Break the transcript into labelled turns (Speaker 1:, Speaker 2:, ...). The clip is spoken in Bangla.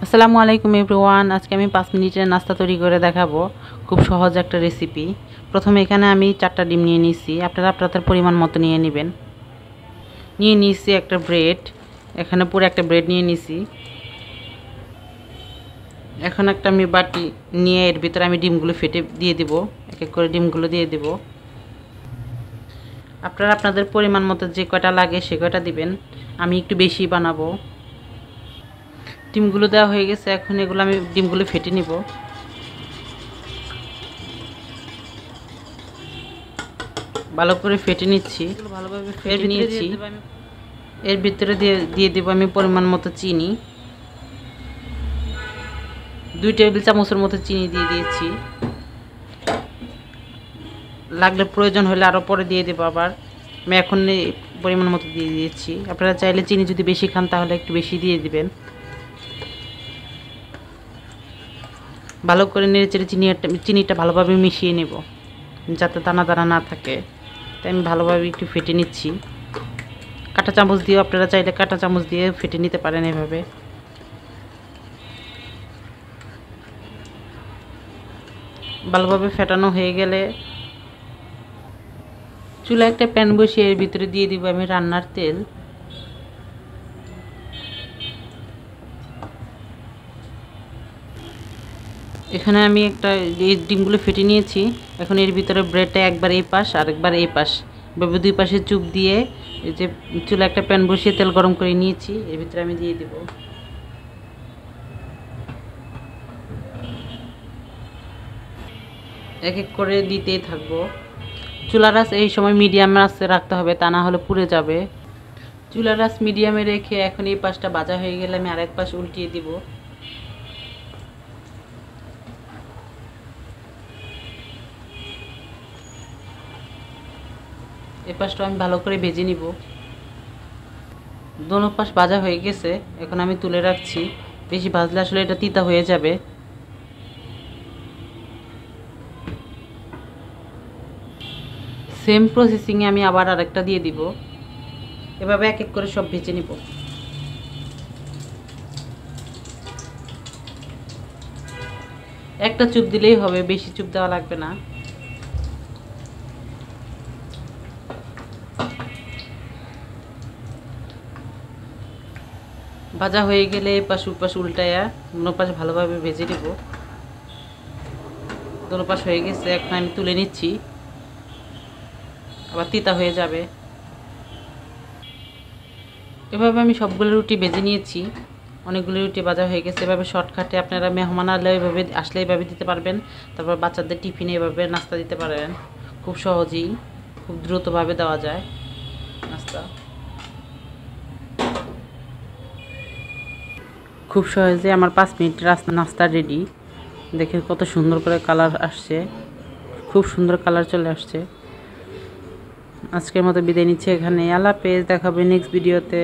Speaker 1: আসসালামু আলাইকুম এভরিওয়ান। আজকে আমি 5 মিনিটের নাস্তা তৈরি করে দেখাবো। খুব সহজ একটা রেসিপি। প্রথমে এখানে আমি 4টা ডিম নিয়ে নিয়েছি। আপনারা আপনাদের পরিমাণ মতো নিয়ে নেবেন। নিয়ে নিয়েছি একটা ব্রেড, এখানে পুরো একটা ব্রেড নিয়ে নিয়েছি। এখন একটা আমি বাটি নিয়ে এর ভিতরে আমি ডিমগুলো ফেটে দিয়ে দিব। এক এক করে ডিমগুলো দিয়ে দিব। আপনারা আপনাদের পরিমাণ মতো যে কয়টা লাগে সে কয়টা দিবেন। আমি একটু বেশি বানাবো। ডিমগুলো দেওয়া হয়ে গেছে। এখন এগুলো আমি ডিমগুলো ফেটে নিব। ভালো করে ফেটে নিচ্ছি। ভালোভাবে ফেটে নিয়েছি। এর ভিতরে দিয়ে দেব আমি পরিমাণ মতো চিনি। 2 টেবিল চামচের মতো চিনি দিয়ে দিয়েছি। লাগলে প্রয়োজন হলে আরও পরে দিয়ে দেবো। আবার আমি এখন পরিমাণ মতো দিয়ে দিয়েছি। আপনারা চাইলে চিনি যদি বেশি খান তাহলে একটু বেশি দিয়ে দিবেন। ভালো করে নেড়েচেড়ে চিনিটা ভালোভাবে মিশিয়ে নেব, যাতে দানা দানা না থাকে। তাই আমি ভালোভাবে একটু ফেটে নিচ্ছি। কাঁটা চামচ দিয়েও আপনারা চাইলে কাঁটা চামচ দিয়ে ফেটে নিতে পারেন। এভাবে ভালোভাবে ফেটানো হয়ে গেলে চুলায় একটা প্যান বসিয়ে এর ভিতরে দিয়ে দিব আমি রান্নার তেল। এখানে আমি একটা এই ডিমগুলো ফেটে নিয়েছি। এখন এর ভিতরে ব্রেডটা একবার এই পাশ আর একবার এই পাশ এভাবে 2 পাশে চুপ দিয়ে এই যে চুলা একটা প্যান বসিয়ে তেল গরম করে নিয়েছি, এর ভিতরে আমি দিয়ে দেব। এক এক করে দিতেই থাকবো। চুলার আঁচ এই সময় মিডিয়াম আঁচে রাখতে হবে, তা না হলে পুড়ে যাবে। চুলার আঁচ মিডিয়ামে রেখে এখন এই পাশটা ভাজা হয়ে গেলে আমি আরেক পাশ উল্টিয়ে দিব। এই পাশটা আমি ভালো করে ভেজে নিব। দোনো পাশ ভাজা হয়ে গেছে। এখন আমি তুলে রাখছি। বেশি ভাজলে আসলে এটা তিতা হয়ে যাবে। সেম প্রসেসিংয়ে আমি আবার আরেকটা দিয়ে দিব। এভাবে এক এক করে সব ভেজে নিব। একটা চুপ দিলেই হবে, বেশি চুপ দেওয়া লাগবে না। ভাজা হয়ে গেলে এই পাশ ওপাশ উল্টায়া দোনো পাশ ভালোভাবে ভেজে নেব। দোনো পাশ হয়ে গেছে। এখন আমি তুলে নিচ্ছি, আবার তিতা হয়ে যাবে। এভাবে আমি সবগুলো রুটি ভেজে নিয়েছি। অনেকগুলো রুটি ভাজা হয়ে গেছে। এভাবে শর্টকাটে আপনারা মেহমান আসলে এভাবে দিতে পারবেন। তারপর বাচ্চাদের টিফিনে এভাবে নাস্তা দিতে পারবেন। খুব সহজেই, খুব দ্রুতভাবে দেওয়া যায় নাস্তা। খুব সহজে আমার 5 মিনিট নাস্তা রেডি। দেখেন কত সুন্দর করে কালার আসছে। খুব সুন্দর কালার চলে আসছে। আজকের মতো বিদায় নিচ্ছি এখানে। আল্লাহ হাফেজ। দেখাবে নেক্সট ভিডিওতে।